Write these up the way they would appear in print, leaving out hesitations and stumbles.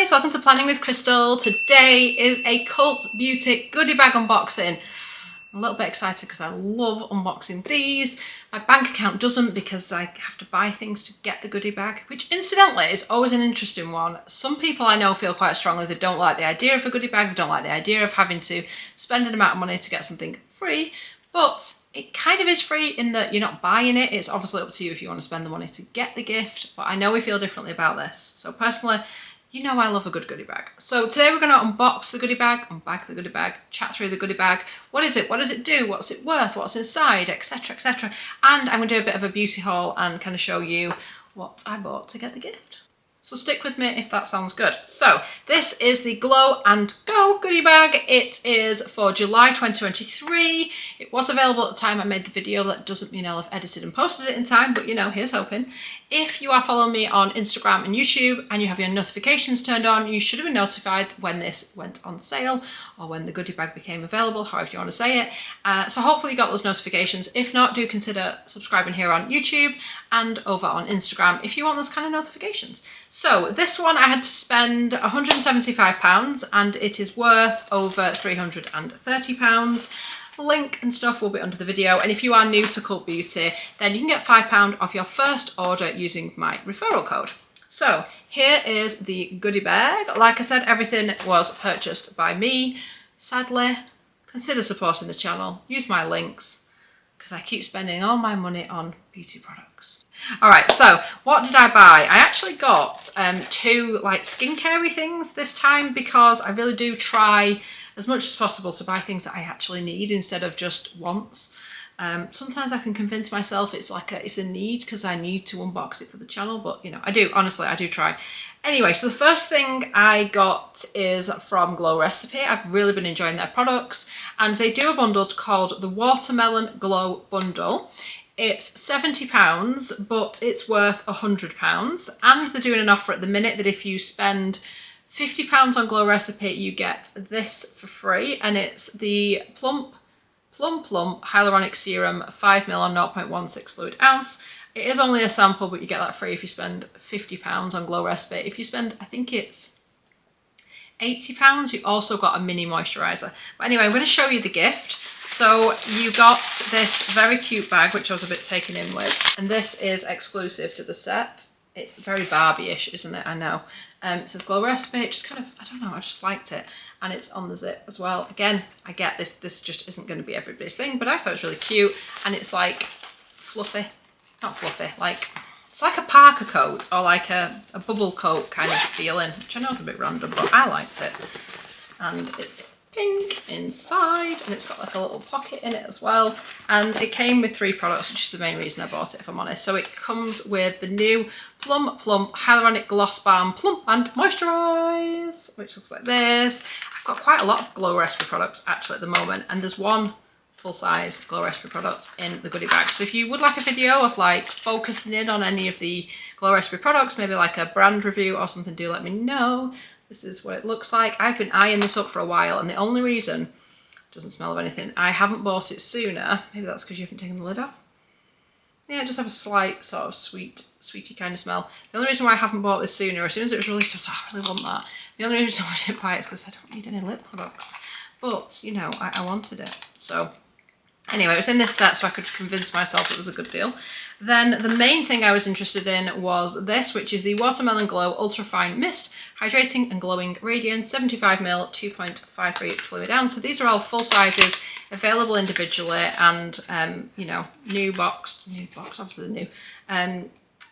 guys, welcome to Planning with Crystal. Today is a Cult Beauty goodie bag unboxing. I'm a little bit excited because I love unboxing these. My bank account doesn't because I have to buy things to get the goodie bag, which incidentally is always an interesting one. Some people I know feel quite strongly they don't like the idea of a goodie bag, they don't like the idea of having to spend an amount of money to get something free, but it kind of is free in that you're not buying it. It's obviously up to you if you want to spend the money to get the gift, but I know we feel differently about this. So personally, you know I love a good goodie bag. So today we're going to unbox the goodie bag, unbag the goodie bag, chat through the goodie bag. What is it? What does it do? What's it worth? What's inside? Etc, etc. And I'm going to do a bit of a beauty haul and kind of show you what I bought to get the gift. So stick with me if that sounds good. So this is the Glow and Go goodie bag. It is for July 2023. It was available at the time I made the video. That doesn't mean I'll have edited and posted it in time, but you know, here's hoping. If you are following me on Instagram and YouTube and you have your notifications turned on, you should have been notified when this went on sale or when the goodie bag became available, however you want to say it. So hopefully you got those notifications. If not, do consider subscribing here on YouTube and over on Instagram if you want those kind of notifications. So this one I had to spend £175 and it is worth over £330. Link and stuff will be under the video, and if you are new to Cult Beauty then you can get £5 off your first order using my referral code. So here is the goodie bag. Like I said, everything was purchased by me. Sadly, consider supporting the channel, use my links, because I keep spending all my money on beauty products. Alright, so what did I buy? I actually got two like skincare-y things this time because I really do try as much as possible to buy things that I actually need instead of just wants. Sometimes I can convince myself it's a need because I need to unbox it for the channel, but you know, I do, honestly, I do try. Anyway, so the first thing I got is from Glow Recipe. I've really been enjoying their products, and they do a bundle called the Watermelon Glow Bundle. It's £70, but it's worth £100, and they're doing an offer at the minute that if you spend £50 on Glow Recipe, you get this for free, and it's the Plump Hyaluronic Serum 5ml on 0.16 fluid ounce. It is only a sample, but you get that free if you spend £50 on Glow Recipe. If you spend, I think it's £80, you also got a mini moisturiser. But anyway, I'm going to show you the gift. So you got this very cute bag, which I was a bit taken in with, and this is exclusive to the set. It's very Barbie-ish, isn't it? I know. It says Glow Recipe. It just kind of, I don't know, I just liked it. And it's on the zip as well. Again, I get this just isn't going to be everybody's thing, but I thought it was really cute. And it's like fluffy, not fluffy, like, it's like a parka coat or like a bubble coat kind of feeling, which I know is a bit random, but I liked it. And it's pink inside, and it's got like a little pocket in it as well, and it came with 3 products, which is the main reason I bought it, if I'm honest. So it comes with the new Plump Hyaluronic Gloss Balm Plump and Moisturise, which looks like this. I've got quite a lot of Glow Recipe products actually at the moment, and there's one full-size Glow Recipe product in the goodie bag. So if you would like a video of like focusing in on any of the Glow Recipe products, maybe like a brand review or something, do let me know. This is what it looks like. I've been eyeing this up for a while, and the only reason, it doesn't smell of anything, I haven't bought it sooner, maybe that's because you haven't taken the lid off. Yeah, it does have a slight sort of sweety kind of smell. The only reason why I haven't bought this sooner, as soon as it was released, I was like, I really want that. The only reason why I didn't buy it is because I don't need any lip products. But, you know, I wanted it. So, anyway, it was in this set so I could convince myself it was a good deal. Then the main thing I was interested in was this, which is the Watermelon Glow Ultra Fine Mist Hydrating and Glowing Radiance 75ml 2.53 fluid ounce. So these are all full sizes, available individually, and you know, new box, obviously the new,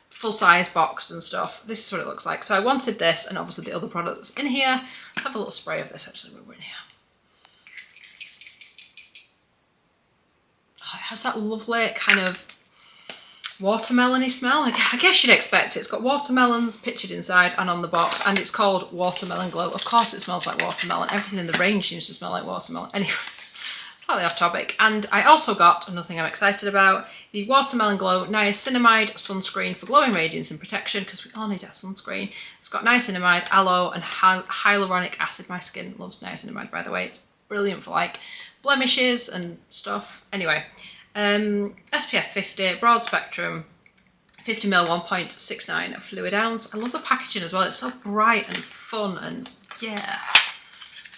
full size boxed and stuff. This is what it looks like. So I wanted this, and obviously the other products in here. Let's have a little spray of this actually when we're in here. Oh, it has that lovely kind of watermelon-y smell. I guess you'd expect it. It's got watermelons pictured inside and on the box, and it's called Watermelon Glow. Of course it smells like watermelon. Everything in the range seems to smell like watermelon. Anyway, slightly off topic. And I also got, another thing I'm excited about, the Watermelon Glow Niacinamide Sunscreen for glowing radiance and protection, because we all need our sunscreen. It's got niacinamide, aloe and hyaluronic acid. My skin loves niacinamide, by the way. It's brilliant for like blemishes and stuff. Anyway, SPF 50, broad spectrum, 50ml 1.69 fluid ounce. I love the packaging as well. It's so bright and fun, and yeah.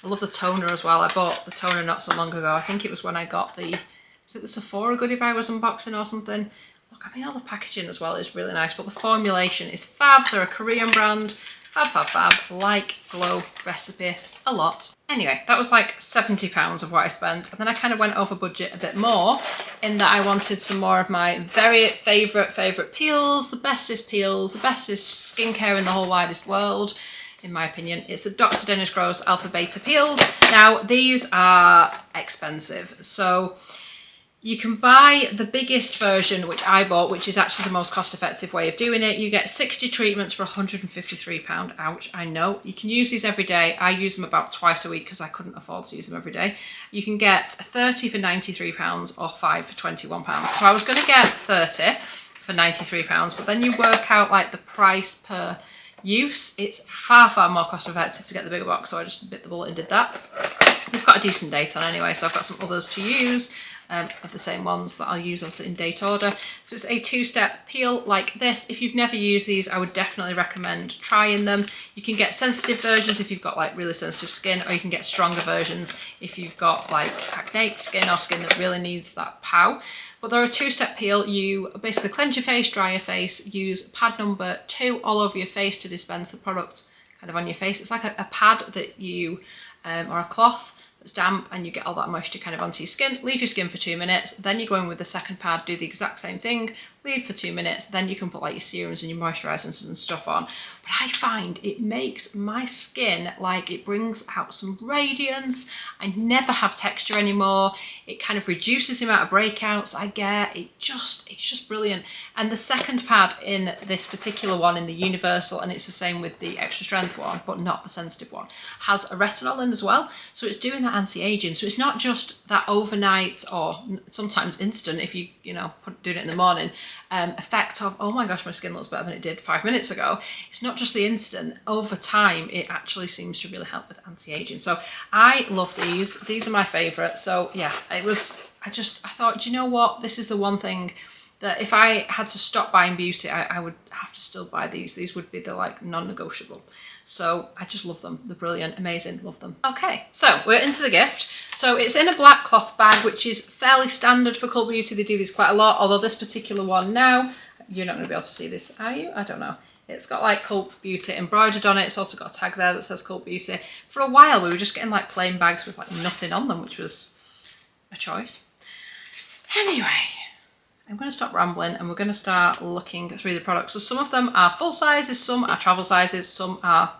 I love the toner as well. I bought the toner not so long ago. I think it was when I got the, was it the Sephora goodie bag was unboxing or something? Look, I mean, all the packaging as well is really nice, but the formulation is fab. They're a Korean brand. Fab, fab, fab. Like Glow recipe a lot. Anyway, that was like £70 of what I spent. And then I kind of went over budget a bit more in that I wanted some more of my very favourite peels, the bestest skincare in the whole widest world. In my opinion, it's the Dr. Dennis Gross Alpha Beta peels. Now, these are expensive. So you can buy the biggest version, which I bought, which is actually the most cost-effective way of doing it. You get 60 treatments for £153. Ouch, I know. You can use these every day. I use them about twice a week because I couldn't afford to use them every day. You can get 30 for £93 or 5 for £21. So I was going to get 30 for £93, but then you work out like the price per use. It's far more cost effective to get the bigger box, so I just bit the bullet and did that. They've got a decent date on anyway, so I've got some others to use of the same ones that I'll use also in date order. So it's a two-step peel like this. If you've never used these, I would definitely recommend trying them. You can get sensitive versions if you've got like really sensitive skin, or you can get stronger versions if you've got like acneic skin or skin that really needs that pow. But they're a two-step peel. You basically cleanse your face, dry your face, use pad number 2 all over your face to dispense the product kind of on your face. It's like a pad that you, or a cloth that's damp, and you get all that moisture kind of onto your skin. Leave your skin for 2 minutes, then you go in with the second pad, do the exact same thing, leave for 2 minutes, then you can put like your serums and your moisturisers and stuff on. But I find it makes my skin, like, it brings out some radiance. I never have texture anymore. It kind of reduces the amount of breakouts I get. It's just brilliant. And the second pad in this particular one, in the universal, and it's the same with the extra strength one, but not the sensitive one, has a retinol in as well. So it's doing that anti-aging. So it's not just that overnight or sometimes instant, if you know, doing it in the morning, effect of, oh my gosh, my skin looks better than it did 5 minutes ago. It's not just the instant. Over time, it actually seems to really help with anti-aging. So I love these. These are my favourite. So yeah, I thought, do you know what? This is the one thing that if I had to stop buying beauty, I would have to still buy these. These would be the like non-negotiable. So I just love them. They're brilliant, amazing, love them. Okay, so we're into the gift. So it's in a black cloth bag, which is fairly standard for Cult Beauty. They do these quite a lot, although this particular one now, you're not gonna be able to see this, are you? I don't know. It's got like Cult Beauty embroidered on it. It's also got a tag there that says Cult Beauty. For a while, we were just getting like plain bags with like nothing on them, which was a choice. Anyway, I'm going to stop rambling and we're going to start looking through the products. So some of them are full sizes, some are travel sizes, some are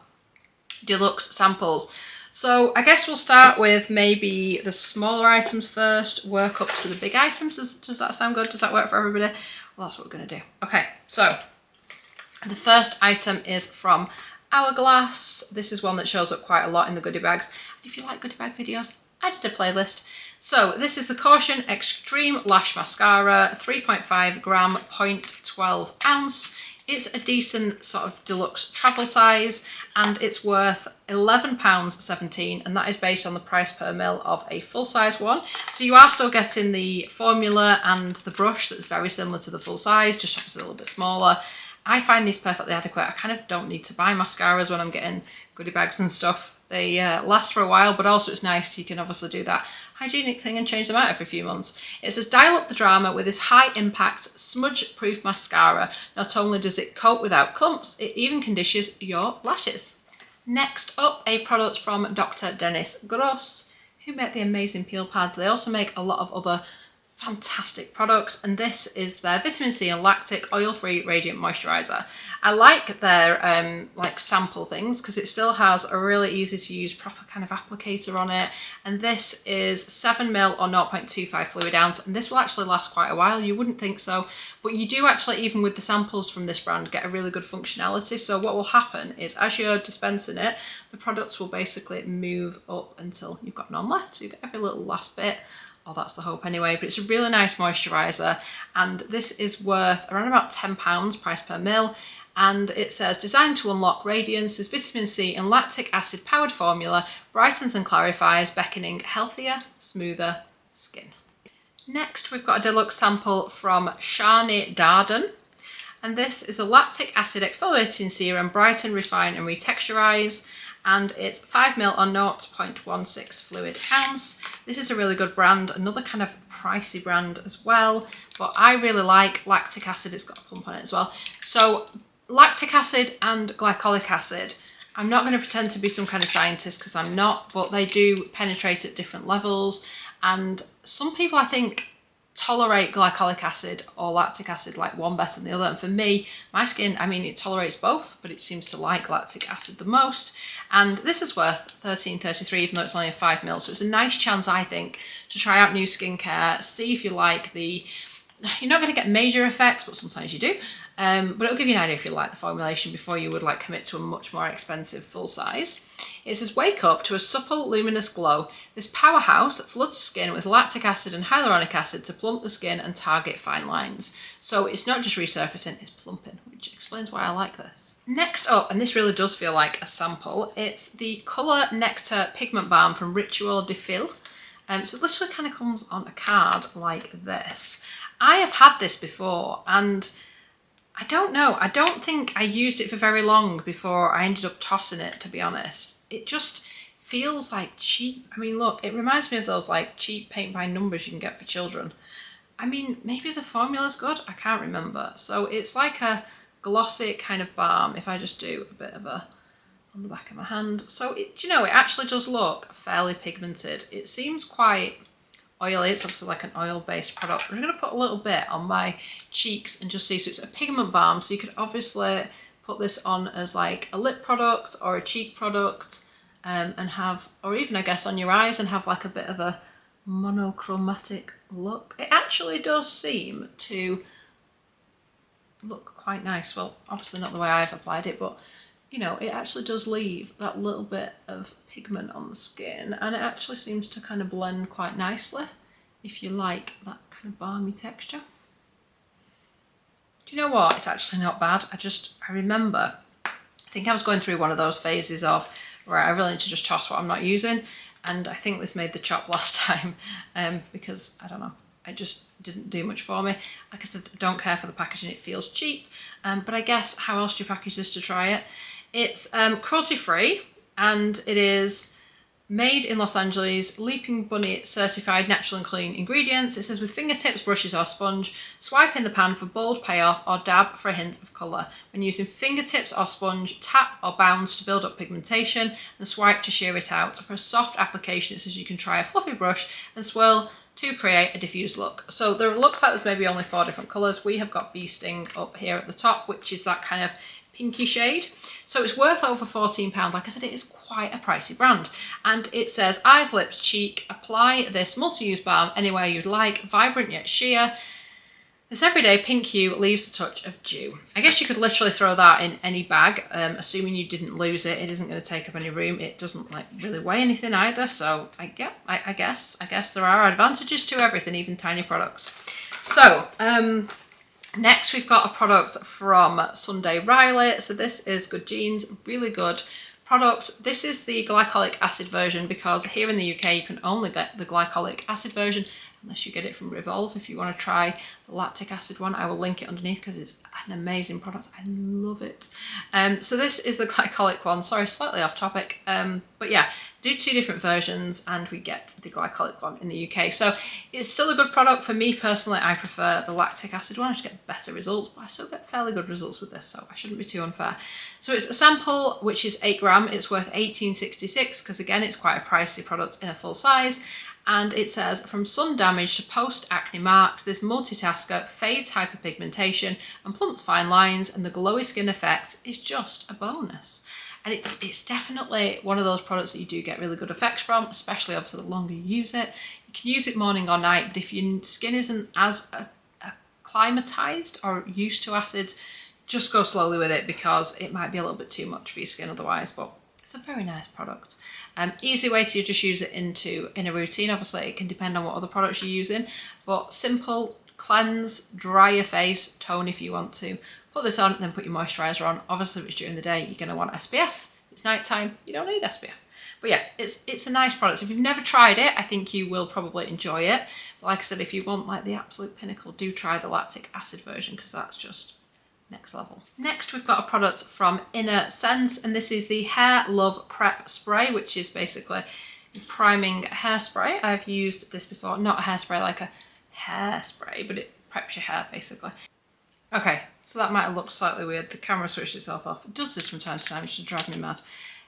deluxe samples. So I guess we'll start with maybe the smaller items first, work up to the big items. Does that sound good? Does that work for everybody? Well, that's what we're going to do. Okay, so the first item is from Hourglass. This is one that shows up quite a lot in the goodie bags. And if you like goodie bag videos, I did a playlist. So this is the Caution Extreme Lash Mascara, 3.5 gram, 0.12 ounce. It's a decent sort of deluxe travel size, and it's worth £11.17, and that is based on the price per mil of a full size one. So you are still getting the formula and the brush that's very similar to the full size, just obviously a little bit smaller. I find these perfectly adequate. I kind of don't need to buy mascaras when I'm getting goodie bags and stuff. They last for a while, but also it's nice, you can obviously do that hygienic thing and change them out every few months. It says, dial up the drama with this high impact smudge proof mascara. Not only does it coat without clumps, it even conditions your lashes. Next up, a product from Dr. Dennis Gross, who make the amazing peel pads. They also make a lot of other fantastic products, and this is their vitamin C and lactic oil-free radiant moisturizer. I like their like sample things because it still has a really easy to use proper kind of applicator on it, and this is 7ml or 0.25 fluid ounce, and this will actually last quite a while. You wouldn't think so, but you do actually, even with the samples from this brand, get a really good functionality. So what will happen is, as you're dispensing it, the products will basically move up until you've got none left, so you get every little last bit. Oh, that's the hope anyway, but it's a really nice moisturiser, and this is worth around about £10 price per mil, and it says, designed to unlock radiance, this vitamin C and lactic acid powered formula brightens and clarifies, beckoning healthier, smoother skin. Next, we've got a deluxe sample from Shani Darden, And this is the Lactic Acid Exfoliating Serum, Brighten, Refine and Retexturize. And it's 5ml on 0.16 fluid ounce. This is a really good brand, another kind of pricey brand as well, but I really like lactic acid. It's got a pump on it as well. So lactic acid and glycolic acid, I'm not going to pretend to be some kind of scientist because I'm not, but they do penetrate at different levels. And some people, I think, tolerate glycolic acid or lactic acid like one better than the other. And for me, my skin, I mean, it tolerates both, but it seems to like lactic acid the most. And this is worth $13.33, even though it's only a 5ml. So it's a nice chance, I think, to try out new skincare, see if you like the... You're not going to get major effects, but sometimes you do. But it'll give you an idea if you like the formulation before you would like commit to a much more expensive full size. It says, wake up to a supple, luminous glow. This powerhouse floods the skin with lactic acid and hyaluronic acid to plump the skin and target fine lines. So it's not just resurfacing, it's plumping, which explains why I like this. Next up, and this really does feel like a sample, it's the Colour Nectar Pigment Balm from Ritual de Fil. So it literally kind of comes on a card like this. I have had this before and I don't know, I don't think I used it for very long before I ended up tossing it, to be honest. It just feels like cheap. I mean, look, it reminds me of those like cheap paint by numbers you can get for children. I mean, maybe the formula's good, I can't remember. So it's like a glossy kind of balm, if I just do a bit of a on the back of my hand. So it, you know, it actually does look fairly pigmented. It seems quite oily. It's obviously like an oil-based product. I'm going to put a little bit on my cheeks and just see. So it's a pigment balm, so you could obviously put this on as like a lip product or a cheek product, and have, or even I guess on your eyes and have like a bit of a monochromatic look. It actually does seem to look quite nice. Well, obviously not the way I've applied it, but you know, it actually does leave that little bit of pigment on the skin, and it actually seems to kind of blend quite nicely if you like that kind of balmy texture. Do you know what? It's actually not bad. I remember, I think I was going through one of those phases of where I really need to just toss what I'm not using, and I think this made the chop last time because, I don't know, it just didn't do much for me. Like I said, I don't care for the packaging, it feels cheap, but I guess how else do you package this to try it? It's cruelty free, and it is made in Los Angeles, Leaping Bunny certified natural and clean ingredients. It says with fingertips, brushes or sponge, swipe in the pan for bold payoff or dab for a hint of colour. When using fingertips or sponge, tap or bounce to build up pigmentation and swipe to shear it out. For a soft application, it says you can try a fluffy brush and swirl to create a diffused look. So there looks like there's maybe only 4 different colours. We have got Bee Sting up here at the top, which is that kind of pinky shade. So it's worth over £14. Like I said, it is quite a pricey brand. And it says eyes, lips, cheek, apply this multi-use balm anywhere you'd like, vibrant yet sheer. This everyday pink hue leaves a touch of dew. I guess you could literally throw that in any bag, assuming you didn't lose it. It isn't going to take up any room. It doesn't like really weigh anything either. So I guess there are advantages to everything, even tiny products. So next we've got a product from Sunday Riley. So this is Good Genes, really good product. This is the glycolic acid version because here in the UK you can only get the glycolic acid version unless you get it from Revolve. If you want to try the lactic acid one, I will link it underneath because it's an amazing product. I love it. So this is the glycolic one. Sorry, slightly off topic. But yeah, do 2 different versions and we get the glycolic one in the UK. So it's still a good product. For me personally, I prefer the lactic acid one. I just get better results, but I still get fairly good results with this, so I shouldn't be too unfair. So it's a sample, which is 8 gram. It's worth $18.66 because again, it's quite a pricey product in a full size. And it says, from sun damage to post-acne marks, this multitasker fades hyperpigmentation and plumps fine lines, and the glowy skin effect is just a bonus. And it's definitely one of those products that you do get really good effects from, especially obviously the longer you use it. You can use it morning or night, but if your skin isn't as acclimatized or used to acids, just go slowly with it because it might be a little bit too much for your skin otherwise, but it's a very nice product. Easy way to just use it in a routine. Obviously it can depend on what other products you're using, but simple, cleanse, dry your face, tone if you want to. Put this on, then put your moisturiser on. Obviously if it's during the day, you're going to want SPF. It's nighttime, you don't need SPF. But yeah, it's a nice product. If you've never tried it, I think you will probably enjoy it. But like I said, if you want like the absolute pinnacle, do try the lactic acid version because that's just next level. Next, we've got a product from Inner Sense, and this is the Hair Love Prep Spray, which is basically a priming hairspray. I've used this before, not a hairspray like a hairspray, but it preps your hair basically. Okay, so that might have looked slightly weird. The camera switched itself off. It does this from time to time, just to drive me mad.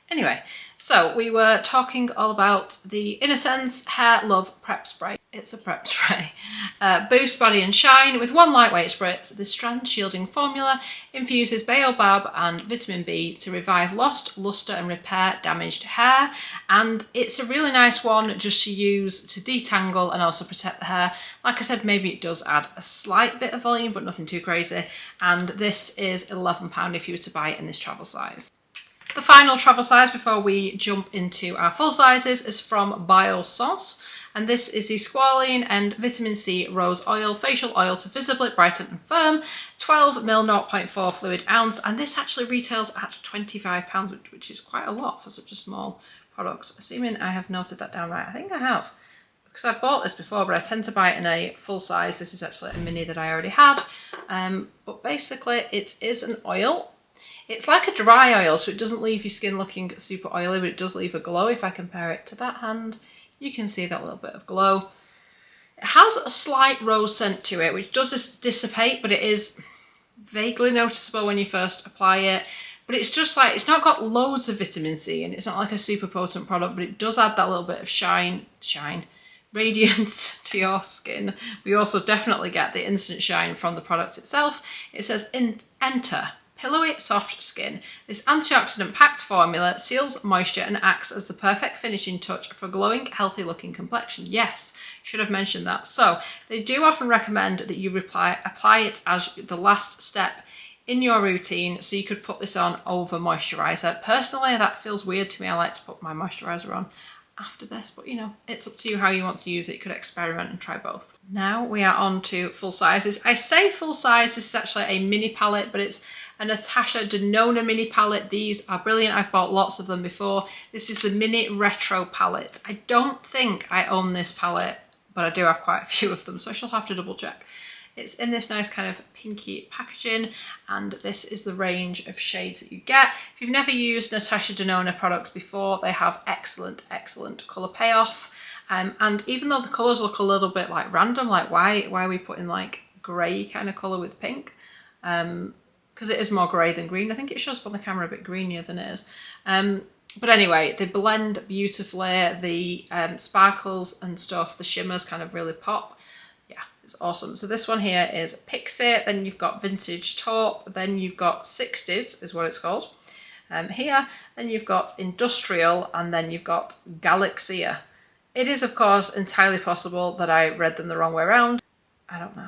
Anyway, so we were talking all about the Inner Sense Hair Love Prep Spray. It's a prep spray. Boost body and shine with one lightweight spritz. The strand shielding formula infuses baobab and vitamin B to revive lost, luster and repair damaged hair. And it's a really nice one just to use to detangle and also protect the hair. Like I said, maybe it does add a slight bit of volume, but nothing too crazy. And this is £11 if you were to buy it in this travel size. The final travel size before we jump into our full sizes is from Biosauce, and this is the Squalene and Vitamin C Rose Oil Facial Oil to visibly brighten and firm, 12ml 0.4 fluid ounce, and this actually retails at £25, which is quite a lot for such a small product. Assuming I have noted that down right, I think I have, because I've bought this before, but I tend to buy it in a full size. This is actually a mini that I already had, but basically it is an oil. It's like a dry oil, so it doesn't leave your skin looking super oily, but it does leave a glow. If I compare it to that hand, you can see that little bit of glow. It has a slight rose scent to it, which does dissipate, but it is vaguely noticeable when you first apply it. But it's just like, it's not got loads of vitamin C, and it's not like a super potent product, but it does add that little bit of radiance to your skin. We also definitely get the instant shine from the product itself. It says, enter pillowy, soft skin. This antioxidant-packed formula seals moisture and acts as the perfect finishing touch for a glowing, healthy-looking complexion. Yes, should have mentioned that. So they do often recommend that you apply it as the last step in your routine, so you could put this on over moisturiser. Personally, that feels weird to me. I like to put my moisturiser on after this, but you know, it's up to you how you want to use it. You could experiment and try both. Now we are on to full sizes. I say full size, this is actually a mini palette, but it's a Natasha Denona mini palette. These are brilliant. I've bought lots of them before. This is the mini retro palette. I don't think I own this palette, but I do have quite a few of them, so I shall have to double check. It's in this nice kind of pinky packaging, and this is the range of shades that you get. If you've never used Natasha Denona products before, they have excellent, excellent colour payoff. And even though the colours look a little bit like random, like why are we putting like grey kind of colour with pink? Because it is more grey than green. I think it shows up on the camera a bit greenier than it is. But anyway, they blend beautifully. The sparkles and stuff, the shimmers kind of really pop. Yeah, it's awesome. So this one here is Pixie, then you've got Vintage Taupe, then you've got 60s is what it's called here, then you've got Industrial, and then you've got Galaxia. It is, of course, entirely possible that I read them the wrong way around. I don't know.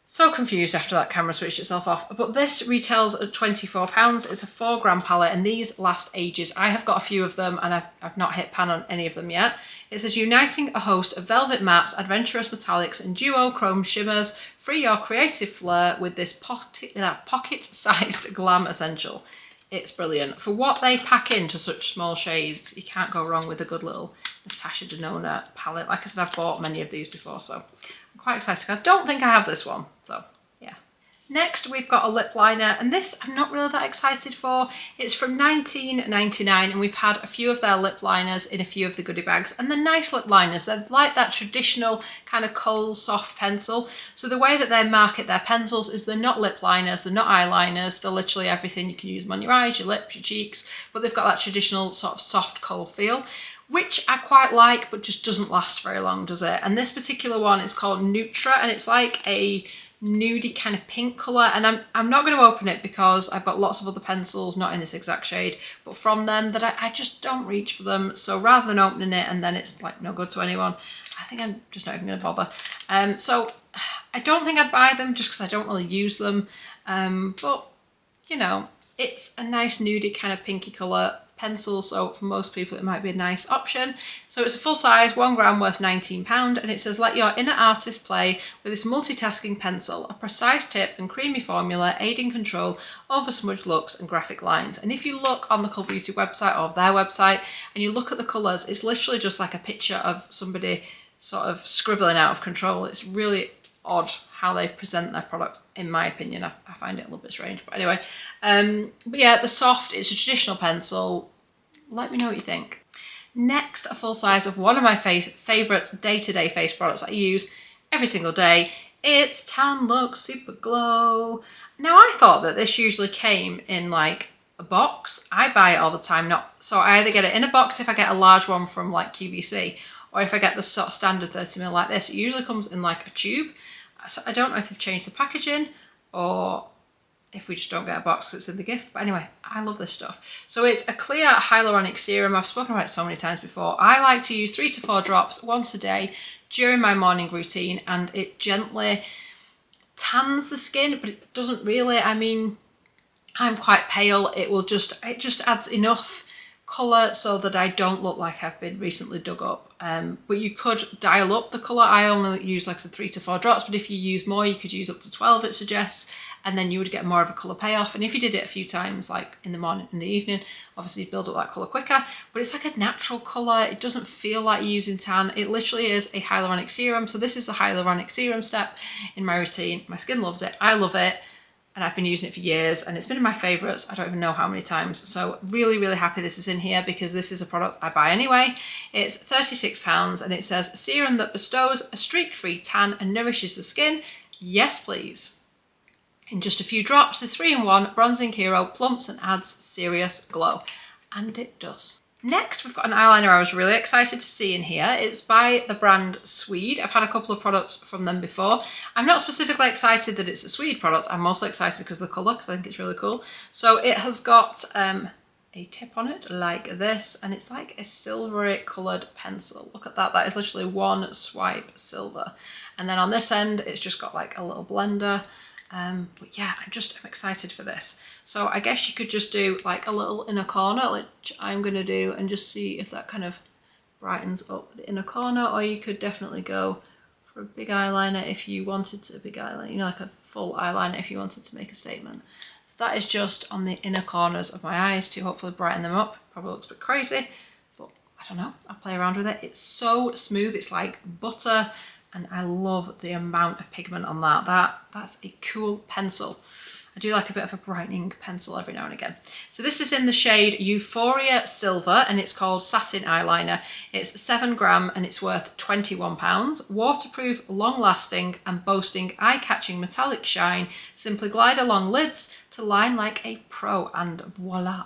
So confused after that camera switched itself off. But this retails at £24. It's a 4-gram palette, and these last ages. I have got a few of them, and I've not hit pan on any of them yet. It says, uniting a host of velvet mattes, adventurous metallics, and duochrome shimmers, free your creative flair with this pocket-sized glam essential. It's brilliant. For what they pack into such small shades, you can't go wrong with a good little Natasha Denona palette. Like I said, I've bought many of these before, so I'm quite excited. I don't think I have this one, so yeah. Next, we've got a lip liner, and this I'm not really that excited for. It's from $19.99, and we've had a few of their lip liners in a few of the goodie bags, and they're nice lip liners. They're like that traditional kind of kohl soft pencil. So the way that they market their pencils is they're not lip liners, they're not eyeliners, they're literally everything. You can use them on your eyes, your lips, your cheeks, but they've got that traditional sort of soft kohl feel, which I quite like, but just doesn't last very long, does it? And this particular one is called Nutra, and it's like a nudie kind of pink colour, and I'm not going to open it because I've got lots of other pencils, not in this exact shade, but from them that I just don't reach for them. So rather than opening it and then it's like no good to anyone, I think I'm just not even going to bother. So I don't think I'd buy them just because I don't really use them, but you know, it's a nice nudie kind of pinky colour pencil, so for most people it might be a nice option. So it's a full size, 1 gram, worth £19, and it says, let your inner artist play with this multitasking pencil, a precise tip and creamy formula aiding control over smudged looks and graphic lines. And if you look on the Cult Beauty website or their website and you look at the colours, it's literally just like a picture of somebody sort of scribbling out of control. It's really odd how they present their product, in my opinion. I find it a little bit strange, but anyway. But yeah, the soft, it's a traditional pencil. Let me know what you think. Next, a full size of one of my favourite day-to-day face products I use every single day. It's Tan Luxe Super Glow. Now, I thought that this usually came in like a box. I buy it all the time, so I either get it in a box if I get a large one from like QVC, or if I get the sort of standard 30ml like this, it usually comes in like a tube. So I don't know if they've changed the packaging or if we just don't get a box because it's in the gift. But anyway, I love this stuff. So it's a clear hyaluronic serum. I've spoken about it so many times before. I like to use 3 to 4 drops once a day during my morning routine, and it gently tans the skin, but it doesn't really. I mean, I'm quite pale. It just adds enough colour so that I don't look like I've been recently dug up. But you could dial up the colour. I only use like I said 3 to 4 drops, but if you use more, you could use up to 12, it suggests, and then you would get more of a colour payoff. And if you did it a few times, like in the morning, in the evening, obviously you build up that colour quicker, but it's like a natural colour. It doesn't feel like you're using tan. It literally is a hyaluronic serum. So this is the hyaluronic serum step in my routine. My skin loves it. I love it. And I've been using it for years, and it's been in my favourites. I don't even know how many times. So really, really happy this is in here because this is a product I buy anyway. It's £36 and it says serum that bestows a streak-free tan and nourishes the skin. Yes, please. In just a few drops, the 3-in-1 bronzing hero plumps and adds serious glow. And it does. Next, we've got an eyeliner I was really excited to see in here. It's by the brand Swede. I've had a couple of products from them before. I'm not specifically excited that it's a Swede product. I'm mostly excited because of the colour, because I think it's really cool. So it has got a tip on it like this, and it's like a silvery coloured pencil. Look at that. That is literally one swipe silver. And then on this end, it's just got like a little blender. But yeah, I'm excited for this. So I guess you could just do like a little inner corner, which I'm going to do, and just see if that kind of brightens up the inner corner, or you could definitely go for a big eyeliner if you wanted to, you know, like a full eyeliner if you wanted to make a statement. So that is just on the inner corners of my eyes to hopefully brighten them up. Probably looks a bit crazy, but I don't know, I'll play around with it. It's so smooth, it's like butter. And I love the amount of pigment on that. That's a cool pencil. I do like a bit of a brightening pencil every now and again. So this is in the shade Euphoria Silver, and it's called Satin Eyeliner. It's 7 gram and it's worth £21. Waterproof, long lasting and boasting eye-catching metallic shine. Simply glide along lids to line like a pro, and voila.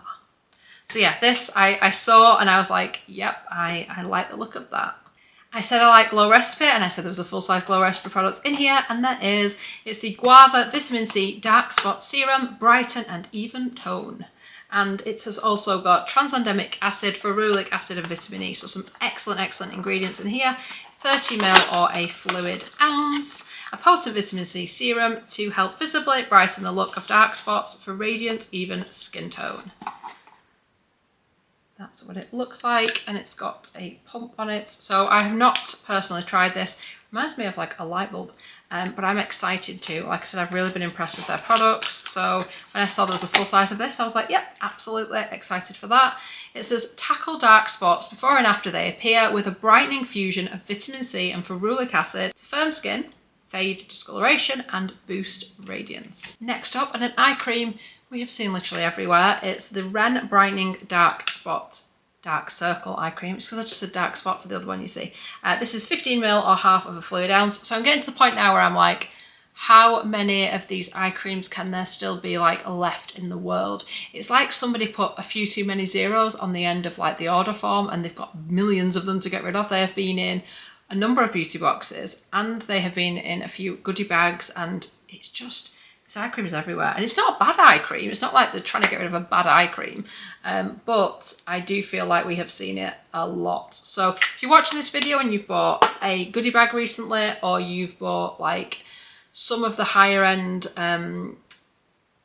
So yeah, this I saw and I was like, yep, I like the look of that. I said I like Glow Recipe, and I said there was a full-size Glow Recipe product in here, and that is, it's the Guava Vitamin C Dark Spot Serum, Brighten and Even Tone. And it has also got transandamic acid, ferulic acid and vitamin E, so some excellent ingredients in here. 30ml or a fluid ounce. A potent vitamin C serum to help visibly brighten the look of dark spots for radiant, even skin tone. That's what it looks like, and it's got a pump on it. So I have not personally tried this. Reminds me of like a light bulb, but I'm excited to. Like I said, I've really been impressed with their products. So when I saw there was a full size of this, I was like, yep, absolutely excited for that. It says, tackle dark spots before and after they appear with a brightening fusion of vitamin C and ferulic acid to firm skin, fade discoloration and boost radiance. Next up, and an eye cream we have seen literally everywhere. It's the Ren Brightening Dark Circle Eye Cream. It's because I just said dark spot for the other one, you see. This is 15ml or half of a fluid ounce. So I'm getting to the point now where I'm like, how many of these eye creams can there still be like left in the world? It's like somebody put a few too many zeros on the end of like the order form, and they've got millions of them to get rid of. They have been in a number of beauty boxes, and they have been in a few goodie bags, and it's just, this eye cream is everywhere. And it's not a bad eye cream. It's not like they're trying to get rid of a bad eye cream. But I do feel like we have seen it a lot. So if you're watching this video and you've bought a goodie bag recently, or you've bought like some of the higher end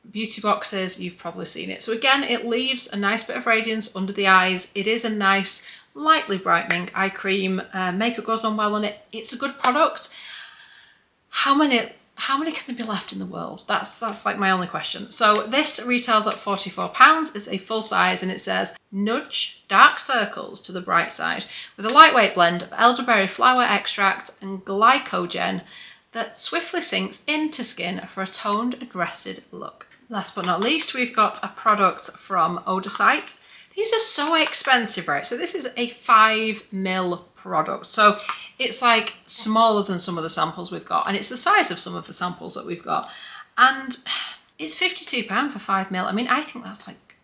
beauty boxes, you've probably seen it. So again, it leaves a nice bit of radiance under the eyes. It is a nice, lightly brightening eye cream. Makeup goes on well on it. It's a good product. How many can there be left in the world? That's like my only question. So this retails at £44. It's a full size, and it says, nudge dark circles to the bright side with a lightweight blend of elderberry flower extract and glycogen. that swiftly sinks into skin for a toned and rested look. Last but not least, we've got a product from Odacite. These are so expensive, right? So this is a 5ml product. So it's like smaller than some of the samples we've got, and it's the size of some of the samples that we've got. And it's £52 for 5ml. I mean, I think that's like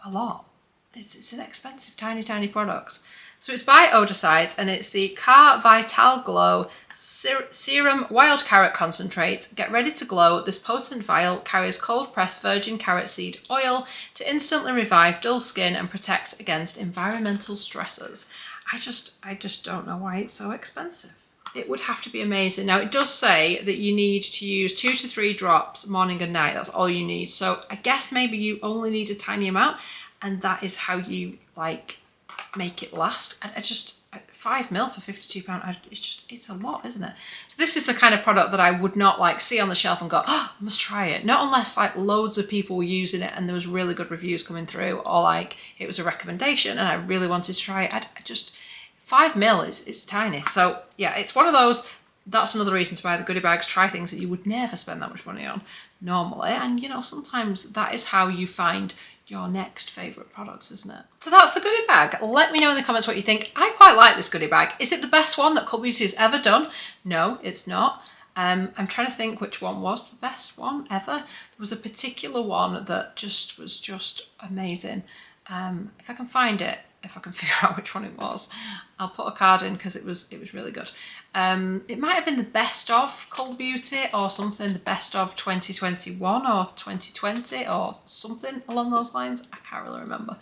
a lot. It's an expensive, tiny, tiny product. So it's by Odacite, and it's the Car Vital Glow Serum Wild Carrot Concentrate. Get ready to glow. This potent vial carries cold pressed virgin carrot seed oil to instantly revive dull skin and protect against environmental stressors. I just don't know why it's so expensive. It would have to be amazing. Now it does say that you need to use 2 to 3 drops morning and night. That's all you need. So I guess maybe you only need a tiny amount, and that is how you like make it last. I just 5ml for £52. It's a lot, isn't it? So this is the kind of product that I would not like see on the shelf and go, oh, I must try it. Not unless like loads of people were using it and there was really good reviews coming through, or like it was a recommendation and I really wanted to try it. I just 5ml is tiny. So yeah, it's one of those. That's another reason to buy the goodie bags. Try things that you would never spend that much money on normally. And you know, sometimes that is how you find your next favourite products, isn't it? So that's the goodie bag. Let me know in the comments what you think. I quite like this goodie bag. Is it the best one that Cult Beauty has ever done? No, it's not. I'm trying to think which one was the best one ever. There was a particular one that was just amazing. If I can find it, if I can figure out which one it was, I'll put a card in because it was really good. It might have been the best of Cult Beauty or something, the best of 2021 or 2020 or something along those lines. I can't really remember.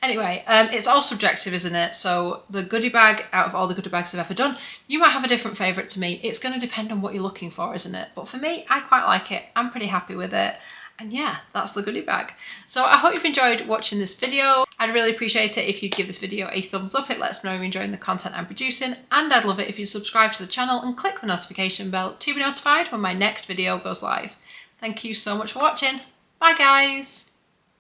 Anyway, it's all subjective, isn't it? So the goodie bag, out of all the goodie bags I've ever done, you might have a different favourite to me. It's going to depend on what you're looking for, isn't it? But for me, I quite like it. I'm pretty happy with it. And yeah, that's the goodie bag. So I hope you've enjoyed watching this video. I'd really appreciate it if you give this video a thumbs up. It lets me know you're enjoying the content I'm producing. And I'd love it if you subscribe to the channel and click the notification bell to be notified when my next video goes live. Thank you so much for watching. Bye guys.